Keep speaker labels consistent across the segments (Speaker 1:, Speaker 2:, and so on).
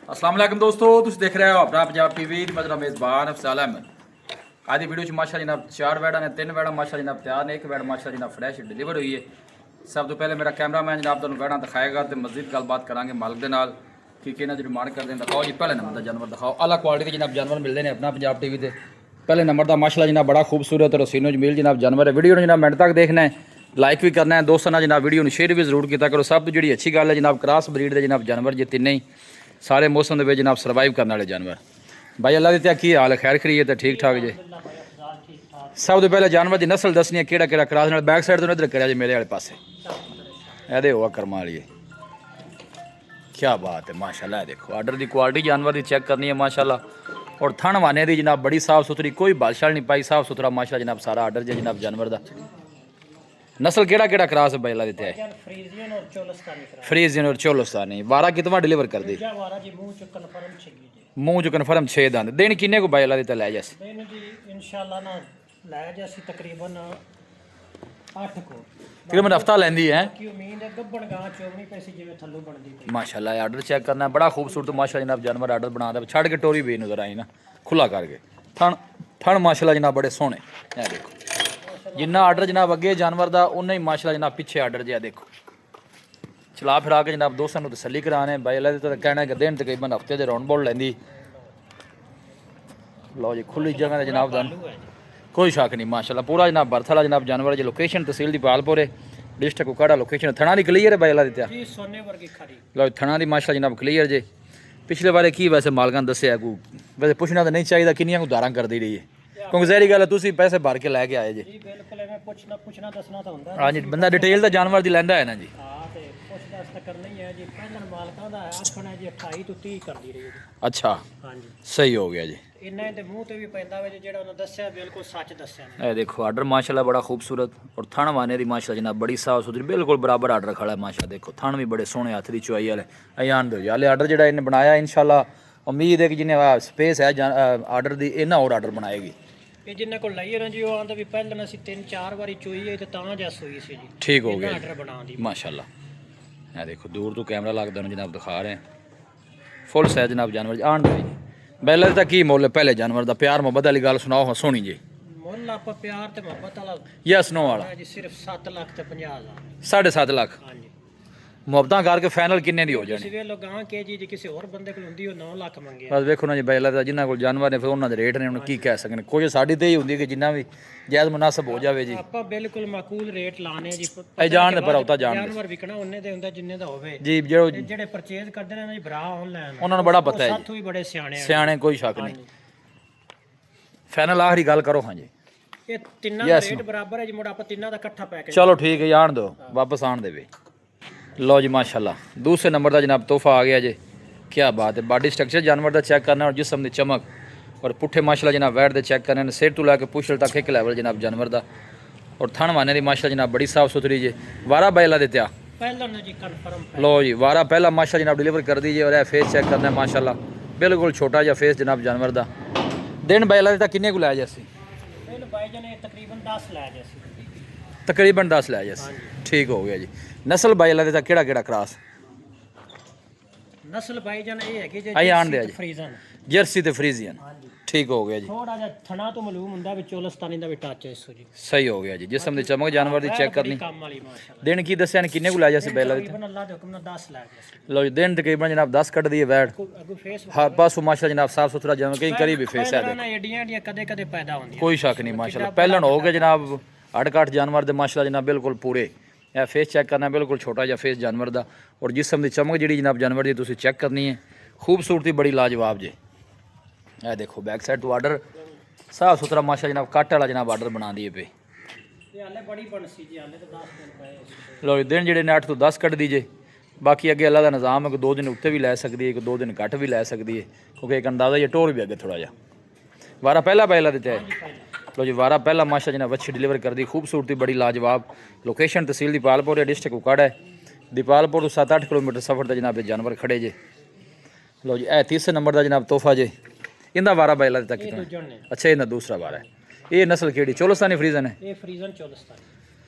Speaker 1: अस्सलाम वालेकुम दोस्तों, तुम देख रहे हो अपना पंजाब टीवी। मेरा मेज़बान अफसाल अहमद। आज की वीडियो माशा जनाब 4 वैड़ा ने 3 वैड़ा माशा जनाब तैयार ने, एक वैड़ माशा जनाब फ्रैश डिलीवर हुई है। सब तो पहले मेरा कैमरामैन जनाब तुहानू वैड़ा दिखाएगा तो मजीद गलबात करांगे मालिक के नाल कि किन्ना जो डिमांड करते हैं। दिखाओ जी पहले नंबर का जानवर दिखाओ। अला क्वालिटी के जनाब जानवर मिलते हैं अपना पंजाब टीवी से। पहले नंबर का माशाल्लाह जनाब बड़ा खूबसूरत और सीनो जमील जनाब जानवर है। वीडियो जनाब मिनट तक देखना है, लाइक भी करना है, दोस्तों जनाब वीडियो शेयर भी जरूर किया करो। सब तो जी अच्छी गल है जनाब क्रॉस ब्रीड के जनाब जानवर जे तीन ही सारे मौसम के जनाब सर्वाइव करने वाले जानवर। भाई अल्लाह की की हाल है, खैर खरीए तो ठीक ठाक जी। सब तो पहले जानवर की नस्ल दसनी है कि क्रॉस नाल बैक साइड तो इधर करा जी मेरे वाले पास ये हुआ कर्मा वाली क्या बात है माशाल्लाह। देखो आर्डर की क्वालिटी जानवर की चेक करनी है माशाल्लाह। और थन वाने की जनाब बड़ी साफ सुथरी, कोई बालशाल नहीं पाई, साफ सुथरा माशा जनाब सारा आर्डर जो जनाब जानवर का। नस्ल केड़ा क्रॉस है भाई अल्लाह देते है? फ्रीजियन और चोलोस्तानी। वारा कितना डिलीवर कर दी? मुँह जो कन्फर्म 6 दंद। दिन किन्ने को भाई अल्लाह देता लै जैसे? तकरीबन हफ्ता लेंदी है माशाल्लाह। आर्डर चेक करना बड़ा खूबसूरत माशा जनाब जानवर आर्डर बना दे। छड़ के टोरी भी नजर आई ना खुला करके। थन थन माशाल्लाह जनाब बड़े सोहने। ये देखो जिन्ना आर्डर जनाब अगे जानवर का उन्ना ही माशाल्लाह जनाब पिछे आर्डर जो देखो। चला फिरा के जनाब दोस्तों को तसली कराने भाई अल्लाह तो कहना है कि दिन तकरीबन हफ्ते के राउंड बोल लेंदी। लो जी खुली जगह है जनाब दन कोई शक नहीं माशाल्लाह। पूरा जनाब बर्थ वाला जनाब जानवर जो लोकेशन तहसील दी पालपुर है, डिस्ट्रिक्ट कुकाड़ा लोकेशन। थना दी क्लीयर है भाई अल्लाह दित्या? लो थना दी माशाल्लाह जनाब क्लीयर जे। पिछले बारे की वैसे मालकां दस्सिया को वैसे पुछना तो नहीं चाहिए किन्नियां को दारां कर दी रही है क्योंकि जहरी गल है तुसीं पैसे भर के लैके आए जी। हाँ जी बंदा डिटेल तो जानवर की लैंदा है ना जी। अच्छा सही हो गया जी। ए देखो आर्डर माशाल्लाह बड़ा खूबसूरत और थन वाने की माशाल्लाह जनाब बड़ी साफ सुथरी बिल्कुल बराबर आर्डर खड़ा है माशा। देखो थन भी बड़े सोहने हथ की चुआई वाले आन दो याले आर्डर जो इन्हें बनाया इंशाल्लाह उम्मीद है कि जिन्हें स्पेस है आर्डर की इन्ना और आर्डर बनाएगी।
Speaker 2: जिन्हें को लाइए ना जी वो आंदा भी पहले ਅਸੀਂ 3-4 ਵਾਰੀ ਚੋਈ ਹੈ ਤੇ ਤਾਂ ਜਸ ਹੋਈ ਸੀ जी।
Speaker 1: ठीक हो गया
Speaker 2: आर्डर बना दी
Speaker 1: माशाल्लाह। ये देखो दूर तो कैमरा लगता है जनाब दिखा रहे हैं फुल साइज जनाब जानवर आन दो जी। बैलर का की मुल है पहले जानवर का? प्यार मोहब्बत वाली गल सुनाओ हाँ सोनी जी।
Speaker 2: मुल आप प्यार ते मोहब्बत वाला
Speaker 1: या स्नो वाला
Speaker 2: जी सिर्फ 7 लाख ते 50 हज़ार
Speaker 1: 7.5 लाख
Speaker 2: हां जी।
Speaker 1: मुहब्बत करके फाइनल किन्ने दी हो जानी?
Speaker 2: किसी वे लोग गां के जी किसी और बंदे को हुंदी 9 लाख मंगे
Speaker 1: बस देखो ना जी बैलर का जिन्होंने को जानवर ने फिर उन्होंने रेट ने उन्हें की कह सकते कोई साड़ी तो ही होंगी कि जिन्ना भी जायज़ मुनासिब हो जाए जी।
Speaker 2: आप बिल्कुल माकूल रेट लाने जी।
Speaker 1: ए जान दे पर उता जान
Speaker 2: जानवर विकना उन्ने दे हुंदा जिन्ने दा होवे
Speaker 1: जी। जो
Speaker 2: जेडे परचेज करदे ने जी भरा ऑनलाइन
Speaker 1: उन्होंने बड़ा पता है
Speaker 2: साथों ही बड़े सियाणे
Speaker 1: सियाणे कोई शक नहीं। फाइनल आखिरी गल करो हाँ जी।
Speaker 2: ये तिन्ना दा रेट बराबर है जी। मुड़ आप तिन्ना दा इकट्ठा पैकेज
Speaker 1: चलो ठीक है आन दो वापस आन देवे। लो जी माशाल्लाह दूसरे नंबर का जनाब तोहफा आ गया जी। क्या बात है। बॉडी स्ट्रक्चर जानवर का चेक करना और जिसम की चमक और पुट्ठे माशाल्लाह जनाब वैट के चेक करने सिर तो लैके पुछल तक एक लैवल जनाब जानवर का। और थन वाने की माशाल्लाह जनाब बड़ी साफ सुथरी जी। वारा बैला देत्या लो जी वारा पहला माशा जनाब डिलीवर कर दीजिए। और फेस चेक करना है माशाल्लाह बिल्कुल छोटा जहा फेस जनाब जानवर का। दिन बैला देता किन्ने को लै जैसी? तकरीबन 10 लै जैसी। ठीक हो गया जी। नस्ल बैला देता केड़ा क्रॉस?
Speaker 2: नस्ल भाईजान ये है कि
Speaker 1: आई आन दे जी
Speaker 2: फ्रीजन
Speaker 1: जर्सी ते फ्रीजियन। ठीक हो गया जी।
Speaker 2: थोड़ा जा थना तो मालूम हुंदा भी चोलस्तानी दा भी टच है इसो जी।
Speaker 1: सही हो गया जी। जिसम दी चमक जानवर दी चेक करनी।
Speaker 2: काम वाली माशाल्लाह।
Speaker 1: दिन की दस्या ने किन्ने को लै जैसे बैला देता?
Speaker 2: तकरीबन अल्लाह दे हुक्म नाल 10 ला गया।
Speaker 1: लो जी दिन तकरीबन जनाब 10 कट दिए वैट।
Speaker 2: अगु फेस
Speaker 1: हाँ पासों माशा जनाब साफ सुथरा जानवर कहीं करी भी फेस है देखो।
Speaker 2: ना एडियां कदे पैदा होंदी
Speaker 1: कोई शक नहीं माशाल्लाह। पहलन हो गए जनाब अड़काठ जानवर दे माशाल्लाह जनाब बिल्कुल पूरे। यह फेस चेक करना बिल्कुल छोटा जहा फेस जानवर का। और जिसम की चमक जी जनाब जानवर की तुसीं चेक करनी है। खूबसूरती बड़ी लाजवाब जे। यह देखो बैक साइड तो आर्डर साफ सुथरा माशा जनाब कट वाला जनाब आर्डर बना दिए पे। लो दिन जेडे ने 8 तो 10 कट दीजिए। बाकी अगे अल्लाह का निज़ाम है कि 2 दिन उत्ते भी लै सकती है कि 2 दिन घट भी लै सकती है क्योंकि एक अंदाज़ा ये टोर भी अगे थोड़ा जहा। वारा पहला पहला देता है लो जी वारा पहला माशा जनाब अच्छी डिलीवर कर दी। खूबसूरती बड़ी लाजवाब। लोकेशन तहसील दीपालपुर है, डिस्ट्रिक्ट कुकाड़ा है। दीपालपुर तो 7-8 किलोमीटर सफ़र का जनाब जानवर खड़े जे। लो जी तीसरे नंबर का जनाब तोहफा जे। इनका वारा बैला दिता कितना? अच्छा इन्हें दूसरा वारा है। ये नस्ल केड़ी? चोलस्तानी फ्रीजन है?
Speaker 2: ये फ्रीजन चोलस्तानी।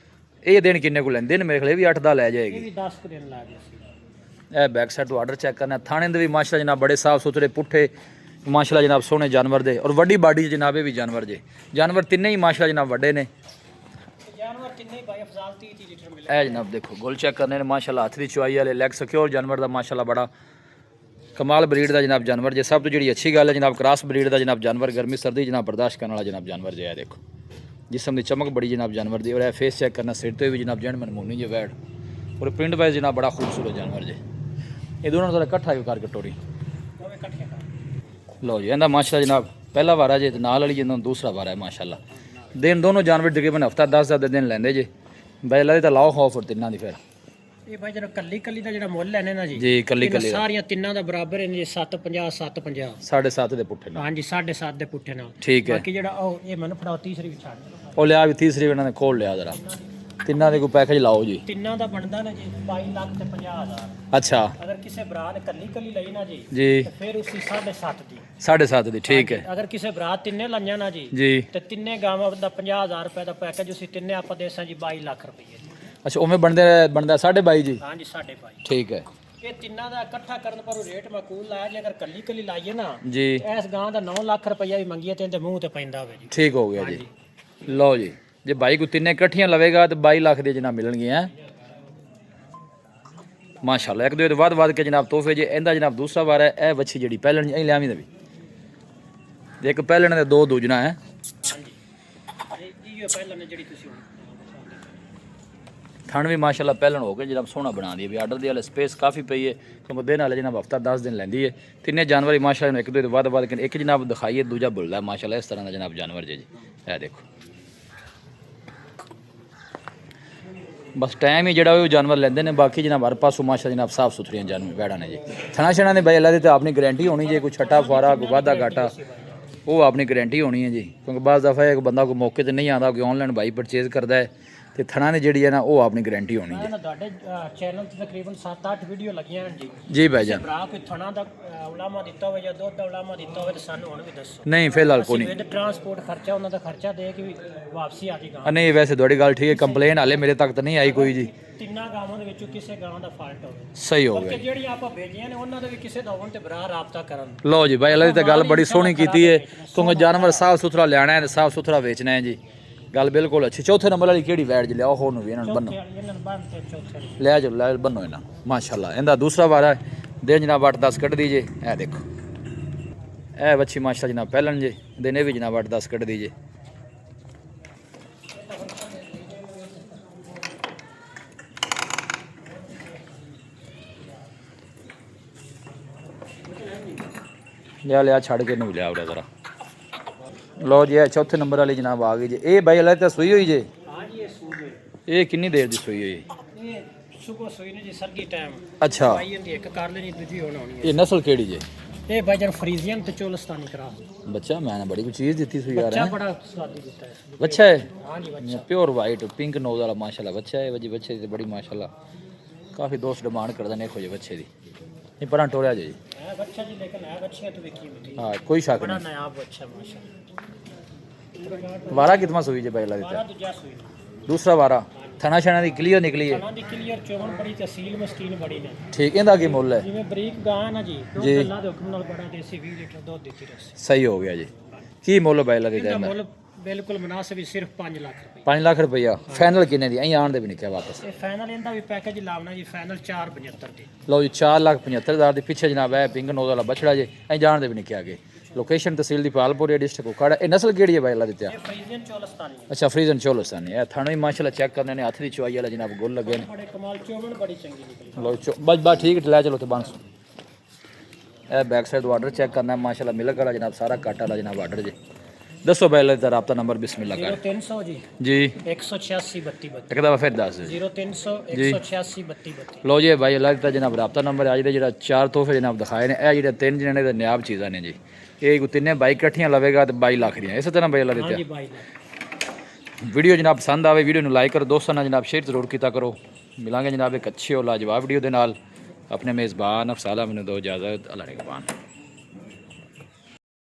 Speaker 1: ये दिन किन्ने को लैंदे? दिन मेरे ख्याल भी 8-10 लै जाएगी। ਇਹ ਬੈਕ ਸਾਈਡ ਤੋਂ ਆਰਡਰ ਚੈੱਕ ਕਰਨਾ। ਥਾਣੇ ਦੇ ਵੀ ਮਾਸ਼ਾਅੱਲਾ ਜਨਾਬ ਬੜੇ ਸਾਫ ਸੁਥਰੇ ਪੁੱਠੇ ਮਾਸ਼ਾਅੱਲਾ ਜਨਾਬ ਸੋਹਣੇ ਜਾਨਵਰ ਦੇ ਔਰ ਵੱਡੀ ਬਾਡੀ ਜਨਾਬ ਇਹ ਵੀ ਜਾਨਵਰ ਜੇ। ਜਾਨਵਰ ਤਿੰਨੇ ਹੀ ਮਾਸ਼ਾਅੱਲਾ ਜਨਾਬ ਵੱਡੇ ਨੇ।
Speaker 2: ਜਾਨਵਰ ਤਿੰਨੇ ਬਾਈ ਅਫਜ਼ਾਲ 30 ਲੀਟਰ ਮਿਲੇ।
Speaker 1: ਇਹ ਜਨਾਬ ਦੇਖੋ ਗੁੱਲ ਚੈੱਕ ਕਰਨੇ ਨੇ ਮਾਸ਼ਾਅੱਲਾ ਹੱਥ ਦੀ ਚੁਆਈ ਵਾਲੇ ਲੈਗ ਸਿਕਿਉਰ ਜਾਨਵਰ ਦਾ ਮਾਸ਼ਾਅੱਲਾ ਬੜਾ ਕਮਾਲ ਬਰੀਡ ਦਾ ਜਨਾਬ ਜਾਨਵਰ ਜੇ। ਸਭ ਤੋਂ ਜਿਹੜੀ ਅੱਛੀ ਗੱਲ ਹੈ ਜਨਾਬ ਕ੍ਰਾਸ ਬਰੀਡ ਦਾ ਜਨਾਬ ਜਾਨਵਰ ਗਰਮੀ ਸਰਦੀ ਜਨਾਬ ਬਰਦਾਸ਼ਤ ਕਰਨ ਵਾਲਾ ਜਨਾਬ ਜਾਨਵਰ ਜੇ। ਇਹ ਦੇਖੋ ਜਿਸਮ ਦੀ ਚਮਕ ਬੜੀ ਜਨਾਬ ਜਾਨਵਰ ਦੀ। ਔਰ ਇਹ ਫੇਸ ਚੈੱਕ ਕਰਨਾ ਸਿਰ ਤੇ ਵੀ ਜਨਾਬ ਜੈਨ ਮਨਮੋਨੀ ਜੇ ਵੈੜ ਔਰ ਪ੍ਰਿੰਟ ਵਾਈਜ਼ ਜਨਾਬ ਬੜਾ ਖੂਬਸੂਰਤ ਜਾਨਵਰ ਜੇ। ਇਹ ਦੋਨੋਂ ਦਾ ਇਕੱਠਾ ਹੀ ਕਰਕੇ ਟੋਰੀ ਲਓ ਜੀ। ਇਹਦਾ ਮਾਸ਼ਾਅੱਲਾ ਜਨਾਬ ਪਹਿਲਾ ਵਾਰਾ ਜੇ ਤੇ ਨਾਲ ਵਾਲੀ ਜਿਹਨਾਂ ਦੂਸਰਾ ਵਾਰਾ ਹੈ ਮਾਸ਼ਾਅੱਲਾ। ਦਿਨ ਦੋਨੋਂ ਜਾਨਵਰ ਤਕਰੀਬਨ ਹਫਤਾ 10 ਦਿਨ ਲੈਂਦੇ ਜੇ। ਬੈਲਾ ਦੀ ਤਾਂ ਲਾਓ ਖੌਫ ਔਰ ਤਿੰਨਾਂ ਦੀ ਫਿਰ
Speaker 2: ਇਹ ਬਾਈ ਜਿਹੜਾ ਕੱਲੀ ਦਾ ਜਿਹੜਾ ਮੁੱਲ ਲੈਣੇ ਨਾ ਜੀ
Speaker 1: ਜੀ ਕੱਲੀ
Speaker 2: ਸਾਰੀਆਂ ਤਿੰਨਾਂ ਦਾ ਬਰਾਬਰ ਨੇ ਜੀ 750 750
Speaker 1: 7.5 ਦੇ ਪੁੱਠੇ ਨਾਲ।
Speaker 2: ਹਾਂਜੀ 7.5 ਦੇ ਪੁੱਠੇ ਨਾਲ
Speaker 1: ਠੀਕ ਹੈ।
Speaker 2: ਬਾਕੀ ਜਿਹੜਾ ਉਹ ਇਹ ਮੈਨੂੰ ਫੜਾਓ ਤੀਸਰੀ ਵਿੱਚ ਛੱਡ
Speaker 1: ਉਹ ਲਿਆ ਵੀ ਤੀਸਰੀ ਇਹਨਾਂ ਨੇ ਖੋਲ ਲਿਆ ਜ਼ਰਾ। ਤਿੰਨਾਂ ਦੇ ਕੋਈ ਪੈਕੇਜ ਲਾਓ ਜੀ।
Speaker 2: ਤਿੰਨਾਂ ਦਾ ਬਣਦਾ ਨਾ ਜੀ 22 ਲੱਖ ਤੇ 50,000।
Speaker 1: ਅੱਛਾ
Speaker 2: ਅਗਰ ਕਿਸੇ ਭਰਾ ਨੇ ਕੱਲੀ ਲਈ ਨਾ ਜੀ
Speaker 1: ਜੀ
Speaker 2: ਤੇ ਫਿਰ ਉਸੇ 7.5 ਦੀ
Speaker 1: 7.5 ਦੀ ਠੀਕ ਹੈ
Speaker 2: ਅਗਰ ਕਿਸੇ ਭਰਾ ਤਿੰਨੇ ਲਈਆਂ ਨਾ ਜੀ
Speaker 1: ਜੀ
Speaker 2: ਤੇ ਤਿੰਨੇ ਗਾਵਾਂ ਦਾ 50,000 ਰੁਪਏ ਦਾ ਪੈਕੇਜ ਉਸੇ ਤਿੰਨੇ ਆਪਾਂ ਦੇਸਾਂ ਜੀ 22 ਲੱਖ ਰੁਪਏ ਜੀ।
Speaker 1: ਅੱਛਾ ਉਵੇਂ ਬਣਦਾ 22.5 ਜੀ
Speaker 2: ਹਾਂਜੀ 22.5
Speaker 1: ਠੀਕ ਹੈ।
Speaker 2: ਇਹ ਤਿੰਨਾਂ ਦਾ ਇਕੱਠਾ ਕਰਨ ਪਰ ਰੇਟ ਮਾਕੂਲ ਲਾਇਆ ਜੇ ਅਗਰ ਕੱਲੀ ਲਾਈਏ ਨਾ
Speaker 1: ਜੀ
Speaker 2: ਇਸ ਗਾਂ ਦਾ 9 ਲੱਖ ਰੁਪਈਆ ਵੀ ਮੰਗੀਏ ਤੇ ਇਹਦੇ ਮੂੰਹ ਤੇ ਪੈਂਦਾ ਹੋਵੇ ਜੀ।
Speaker 1: ਠੀਕ ਹੋ ਗਿਆ ਜੀ। ਲਓ ਜੀ ਜੇ ਬਾਈ ਕੋ ਤਿੰਨੇ ਇਕੱਠੀਆਂ ਲਵੇਗਾ ਤੇ 22 ਲੱਖ ਦੇ ਜਨਾਬ ਮਿਲਣਗੀਆਂ ਮਾਸ਼ਾਅੱਲਾ। ਇੱਕ ਦੋ ਵੱਧ ਕੇ ਜਨਾਬ ਤੋਹਫੇ ਜੇ। ਇਹਦਾ ਜਨਾਬ ਦੂਸਰਾ ਵਾਰ ਹੈ। ਇਹ ਵੱਛੀ ਜਿਹੜੀ ਪਹਿਲਣ ਇਹ ਲਿਆਵੀਂ ਦਾ ਵੀ ਤੇ ਇੱਕ ਪਹਿਲਣ ਦੇ ਦੋ ਦੂਜਣਾ ਹੈ।
Speaker 2: ਹਾਂਜੀ ਇਹ ਪਹਿਲਾਂ ਨੇ ਜਿਹੜੀ ਤੁਸੀਂ
Speaker 1: ਥਣ ਵੀ ਮਾਸ਼ਾਅੱਲਾ ਪਹਿਲਣ ਹੋ ਕੇ ਜਨਾਬ ਸੋਹਣਾ ਬਣਾ ਦੀ ਵੀ। ਆਰਡਰ ਦੀ ਵਾਲੇ ਸਪੇਸ ਕਾਫੀ ਪਈ ਹੈ ਕਿਉਂਕਿ ਦਿਨ ਵਾਲੇ ਜਨਾਬ ਹਫਤਾ 10 ਦਿਨ ਲੈਂਦੀ ਹੈ। ਤਿੰਨੇ ਜਾਨਵਰ ਹੀ ਮਾਸ਼ਾਅੱਲਾ ਨੂੰ ਇੱਕ ਦੋ ਵੱਧ ਕੇ ਇੱਕ ਜਨਾਬ ਦਿਖਾਈਏ ਦੂਜਾ ਬੁੱਲਦਾ ਮਾਸ਼ਾਅੱਲਾ ਇਸ ਤਰ੍ਹਾਂ ਦਾ ਜਨਾਬ ਜਾਨਵਰ ਜੇ ਜੀ। ਇਹ ਦੇਖੋ ਬਸ ਟਾਈਮ ਹੀ ਜਿਹੜਾ ਉਹ ਜਾਨਵਰ ਲੈਂਦੇ ਨੇ। ਬਾਕੀ ਜਨਾਬ ਹਰ ਪਾਸੋਂ ਮਾਸ਼ਾ ਜਨਾਬ ਸਾਫ ਸੁਥਰੀਆਂ ਜਾਨਵਰ ਵੈੜਾਂ ਨੇ ਜੀ। ਥਣਾ ਛਣਾ ਨੇ ਬਾਈ ਅੱਲਾ ਦੀ ਤਾਂ ਆਪਣੀ ਗਾਰੰਟੀ ਹੋਣੀ ਜੇ। ਕੋਈ ਛੱਟਾ ਫੁਆਰਾ ਕੋਈ ਵਾਧਾ ਘਾਟਾ ਉਹ ਆਪਣੀ ਗਾਰੰਟੀ ਹੋਣੀ ਹੈ ਜੀ। ਕਿਉਂਕਿ ਬਾਜ਼ ਦਫਾ ਇੱਕ ਬੰਦਾ ਕੋਈ ਮੌਕੇ ਤੇ ਨਹੀਂ ਆਉਂਦਾ ਕੋਈ ਆਨਲਾਈਨ ਬਾਈ ਪਰਚੇਜ਼ ਕਰਦਾ ਹੈ ਤੇ ਥਣਾ ਨੇ ਜਿਹੜੀ ਹੈ ਨਾ ਉਹ ਆਪਣੀ ਗਾਰੰਟੀ ਹੋਣੀ ਜੀ।
Speaker 2: ਤੁਹਾਡੇ ਚੈਨਲ ਤੇ ਤਕਰੀਬਨ 7-8 ਵੀਡੀਓ ਲੱਗੀਆਂ ਹਨ ਜੀ।
Speaker 1: ਜੀ ਭਾਈ ਜਾਨ
Speaker 2: ਭਰਾ ਕੋਈ ਥਣਾ ਦਾ ਉਲਾਮਾ ਦਿੱਤਾ ਹੋਵੇ ਜਾਂ ਦੁੱਧ ਦਾ ਉਲਾਮਾ ਦਿੱਤਾ ਹੋਵੇ ਤਾਂ ਸਾਨੂੰ ਹੁਣ ਵੀ ਦੱਸੋ।
Speaker 1: ਨਹੀਂ ਫਿਲਹਾਲ ਕੋਈ ਨਹੀਂ।
Speaker 2: ਵਿਦ ਟਰਾਂਸਪੋਰਟ ਖਰਚਾ ਉਹਨਾਂ ਦਾ ਖਰਚਾ ਦੇ ਕੇ ਵੀ ਵਾਪਸੀ ਆ ਜਾਏਗਾ।
Speaker 1: ਨਹੀਂ ਵੈਸੇ ਤੁਹਾਡੀ ਗੱਲ ਠੀਕ ਹੈ। ਕੰਪਲੇਨ ਹਾਲੇ ਮੇਰੇ ਤੱਕ ਤਾਂ ਨਹੀਂ ਆਈ ਕੋਈ ਜੀ।
Speaker 2: ਤਿੰਨਾਂ ਗਾਵਾਂ ਦੇ ਵਿੱਚੋਂ ਕਿਸੇ ਗਾਂ ਦਾ ਫਾਲਟ ਹੋਵੇ
Speaker 1: ਸਹੀ ਹੋ ਗਿਆ।
Speaker 2: ਕਿ ਜਿਹੜੀਆਂ ਆਪਾਂ ਭੇਜੀਆਂ ਨੇ ਉਹਨਾਂ ਦੇ ਵੀ ਕਿਸੇ ਦਾ ਹੋਣ ਤੇ ਭਰਾ ਰਾਬਤਾ ਕਰਨ।
Speaker 1: ਲਓ ਜੀ ਬਾਈ ਅੱਲਾ ਦੀ ਤਾਂ ਗੱਲ ਬੜੀ ਸੋਹਣੀ ਕੀਤੀ ਹੈ ਕਿਉਂਕਿ ਜਾਨਵਰ ਸਾਫ ਸੁਥਰਾ ਲਿਆਣਾ ਹੈ ਤੇ ਸਾਫ ਸੁਥਰਾ ਵੇਚਣਾ ਹੈ ਜੀ। ਗੱਲ ਬਿਲਕੁਲ ਅੱਛੀ। ਚੌਥੇ ਨੰਬਰ ਵਾਲੀ ਕਿਹੜੀ ਵੈੜ ਜੀ ਲਿਆਓ ਹੋਰ ਨੂੰ ਵੀ ਇਹਨਾਂ ਨੂੰ ਬੰਨੋ ਲੈ ਜਾਓ ਲੈ ਬੰਨੋ ਇਹਨਾਂ ਮਾਸ਼ਾਅੱਲਾ। ਇਹਦਾ ਦੂਸਰਾ ਵਾਰਾ ਦਿਨ ਜਨਾਬ 8-10 ਕੱਢ ਦੀ ਜੇ। ਇਹ ਦੇਖੋ ਇਹ ਵੱਛੀ ਮਾਸ਼ਾਅੱਲਾ ਜਨਾਬ ਪਹਿਲਣ ਜੇ ਦਿਨ ਇਹ ਵੀ ਜਨਾਬ 8-10 ਕੱਢ ਦੀ ਜੇ। ਲਿਆ ਛੱਡ ਕੇ ਨੂੰ ਲਿਆ ਉਹਦਾ ਜ਼ਰਾ। ਲਓ ਜੀ ਇਹ ਚੌਥੇ ਨੰਬਰ ਵਾਲੀ ਜਨਾਬ ਆ ਗਈ ਜੀ। ਇਹ ਬਾਈ ਅੱਲਾ ਤਾਂ ਸੂਈ ਹੋਈ ਜੇ।
Speaker 2: ਹਾਂ ਜੀ ਇਹ ਸੂਈ
Speaker 1: ਇਹ ਕਿੰਨੀ ਦੇਰ ਦੀ ਸੂਈ ਹੋਈ?
Speaker 2: ਇਹ ਸੁਬਹ ਸੂਈ ਨੇ ਜੀ ਸਰਦੀ ਟਾਈਮ
Speaker 1: ਅੱਛਾ
Speaker 2: ਪਾਈ ਜਾਂਦੀ ਇੱਕ ਕਰ ਲੈਣੀ ਦੂਜੀ ਹੋਣ ਆਉਣੀ
Speaker 1: ਇਹ ਨਸਲ ਕਿਹੜੀ ਜੇ?
Speaker 2: ਹੈ। ਇਹ ਬਾਜਰ ਫਰੀਜ਼ੀਅਨ ਤੇ ਚੋਲਸਤਾਨੀ ਕਰਾ
Speaker 1: ਬੱਚਾ ਮੈਂ ਨਾ ਬੜੀ ਕੋਈ ਚੀਜ਼ ਦਿੱਤੀ ਸੂਈ ਯਾਰ
Speaker 2: ਬੱਚਾ
Speaker 1: ਹੈ।
Speaker 2: ਬੜਾ ਸਵਾਦੀ ਦਿੱਤਾ ਹੈ।
Speaker 1: ਬੱਚਾ ਹੈ
Speaker 2: ਹਾਂ ਜੀ ਬੱਚਾ
Speaker 1: ਪਿਓਰ ਵਾਈਟ ਪਿੰਕ ਨੋਜ਼ ਵਾਲਾ ਮਾਸ਼ਾਅੱਲਾ ਬੱਚਾ ਹੈ ਜੀ। ਬੱਚੇ ਦੀ ਬੜੀ ਮਾਸ਼ਾਅੱਲਾ ਕਾਫੀ ਦੋਸਤ ਡਿਮਾਂਡ ਕਰਦੇ ਨੇ ਇਹੋ ਜਿਹੇ ਬੱਚੇ ਦੀ। ਨਹੀਂ ਪਰਾਂ ਟੋਰਿਆ ਜੇ ਜੀ
Speaker 2: ਹੈ ਬੱਚਾ ਜੀ ਲੇਕਿਨ ਹੈ ਬੱਚਿਆਂ ਤੋਂ ਵੀ ਕੀਮਤੀ
Speaker 1: ਹਾਂ ਕੋਈ ਸ਼ੱਕ
Speaker 2: ਬੜਾ
Speaker 1: ਨਹੀਂ।
Speaker 2: ਨਾਇਬ ਬੱਚਾ ਮਾਸ਼ਾਅੱਲਾ।
Speaker 1: ਵਾਰਾ ਕਿਤਨਾ ਸੂਈ ਜੇ ਬਾਈ ਅੱਲਾ
Speaker 2: ਬਾਰਾ
Speaker 1: ਦਿੱਤਾ?
Speaker 2: ਦੂਜਾ ਸੂਈ
Speaker 1: ਦੂਸਰਾ ਵਾਰਾ ਥਣਾ ਛਣਾ ਦੀ ਕਲੀਅਰ ਨਿਕਲੀ ਹੈ।
Speaker 2: ਖਾਣਾ ਦੀ ਕਲੀਅਰ ਚੋਣ ਬੜੀ ਤਹਿਸੀਲ ਮਸਕੀਨ ਬੜੀ ਨੇ।
Speaker 1: ਠੀਕ ਇਹਦਾ ਕੀ ਮੁੱਲ ਹੈ?
Speaker 2: ਜਿਵੇਂ ਬਰੀਕ ਗਾਂ ਨਾ ਜੀ
Speaker 1: ਜੀ।
Speaker 2: ਅੱਲਾ ਦੇ ਹੁਕਮ ਨਾਲ ਬੜਾ ਦੇਸੀ 20 ਲੀਟਰ ਦੁੱਧ ਦਿੱਤੀ ਰਸ।
Speaker 1: ਸਹੀ ਹੋ ਗਿਆ ਜੀ। ਕੀ ਮੁੱਲ ਬਾਈ ਅੱਲਾ ਦਿੱਤਾ
Speaker 2: ਇਹਦਾ
Speaker 1: ਇਹਦਾ?
Speaker 2: ਮੁੱਲ ਬਿਲਕੁਲ ਮੁਨਾਸਿਬ ਹੀ ਸਿਰਫ 5 ਲੱਖ ਰੁਪਏ।
Speaker 1: 5 ਲੱਖ ਰੁਪਈਆ ਫਾਈਨਲ ਕਿੰਨੇ ਦੀ? ਅਸੀਂ ਆਣ ਦੇ ਵੀ ਨਹੀਂ ਕਿਹਾ ਵਾਪਸ।
Speaker 2: ਇਹ ਫਾਈਨਲ ਇਹਦਾ ਵੀ ਪੈਕੇਜ ਲਾਉਣਾ ਜੀ ਫਾਈਨਲ 475 ਦੀ।
Speaker 1: ਲਓ ਜੀ 4,75,000 ਦੇ ਪਿੱਛੇ ਜਨਾਬ ਹੈ ਪਿੰਕ ਨੋਜ਼ ਵਾਲਾ ਬਛੜਾ ਜੇ। ਅਸੀਂ ਜਾਣ ਦੇ ਵੀ ਨਹੀਂ ਕਿਹਾ ਅੱਗੇ। ਲੋਕੇਸ਼ਨ ਤਹਿਸੀਲ ਦੀ ਪਾਲਪੁਰ ਡਿਸਟ੍ਰਿਕਟ ਕੋਖਾੜਾ। ਇਹ ਨਸਲ ਕਿਹੜੀ ਹੈ ਬਾਈ ਅੱਲਾ ਦਿੱਤਾ?
Speaker 2: ਇਹ ਫਰੀਜ਼ੀਅਨ ਚੋਲਸਤਾਨੀ ਹੈ।
Speaker 1: ਅੱਛਾ ਫਰੀਜ਼ਨ ਚੋਲਸਤਾਨੀ। ਇਹ ਥਾਣੋ ਹੀ ਮਾਸ਼ਾਅੱਲਾ ਚੈੱਕ ਕਰਨੇ ਨੇ ਹੱਥ ਦੀ ਚੁਆਈ ਵਾਲਾ ਜਨਾਬ ਗੁੱਲ ਲੱਗੇ ਨੇ।
Speaker 2: ਬੜੇ ਕਮਾਲ ਚੋਮਣ ਬੜੀ ਚੰਗੀ ਨਿਕਲੀ।
Speaker 1: ਲਓ ਬਸ ਠੀਕ ਲੈ ਚਲੋ ਤੇ ਬੰਸ। ਇਹ ਬੈਕ ਸਾਈਡ ਤੋਂ ਆਰਡਰ ਚੈੱਕ ਕਰਨਾ ਮਾਸ਼ਾਅੱਲਾ ਮਿਲਕ ਵਾਲਾ ਜਨਾਬ ਸਾਰਾ ਕੱਟ ਵਾਲਾ ਜਨਾਬ ਆਰਡਰ ਜੇ। ਦੱਸੋ ਬਾਈ ਅੱਲਾ ਦਾ ਰਾਬਤਾ ਨੰਬਰ ਬਿਸਮਿਲ੍ਲਾ ਕਰ
Speaker 2: 0300 ਜੀ
Speaker 1: ਜੀ
Speaker 2: 186 32 32
Speaker 1: ਇੱਕ ਦਫਾ ਫਿਰ ਦੱਸ।
Speaker 2: 0300 186 32 32।
Speaker 1: ਲਓ ਜੀ ਬਾਈ ਅੱਲਾ ਦਾ ਜਨਾਬ ਰਾਬਤਾ ਨੰਬਰ ਅੱਜ ਦੇ ਜਿਹੜਾ 4 ਤੋਹਫੇ ਜਨਾਬ ਦਿਖਾਏ ਨੇ ਇਹ ਜਿਹੜੇ 3 ਜਣੇ ਦੇ ਨਿਆਬ ਚੀਜ਼ਾਂ ਨੇ ਜੀ। ਇਹ ਤਿੰਨੇ ਬਾਈ ਇਕੱਠੀਆਂ ਲਵੇਗਾ ਤੇ 22 ਲੱਖ ਦੀਆਂ ਇਸੇ ਤਰ੍ਹਾਂ ਬਾਈ ਅੱਲਾ
Speaker 2: ਹਾਂ
Speaker 1: ਦਿੱਤਾ।
Speaker 2: ਜੀ ਬਾਈ ਨੇ
Speaker 1: ਵੀਡੀਓ ਜਨਾਬ ਪਸੰਦ ਆਵੇ ਵੀਡੀਓ ਨੂੰ ਲਾਈਕ ਕਰੋ ਦੋਸਤਾਂ ਨਾਲ ਜਨਾਬ ਸ਼ੇਅਰ ਜ਼ਰੂਰ ਕੀਤਾ ਕਰੋ। ਮਿਲਾਂਗੇ ਜਨਾਬ ਇੱਕ ਅੱਛੀ ਔਰ ਲਾਜਵਾਬ ਵੀਡੀਓ ਦੇ ਨਾਲ। ਆਪਣੇ ਮੇਜ਼ਬਾਨ ਅਫਸਾਲਾ ਮੈਨੂੰ ਦਿਓ ਇਜਾਜ਼ਤ। ਅੱਲਾ ਨਿਗਹਬਾਨ।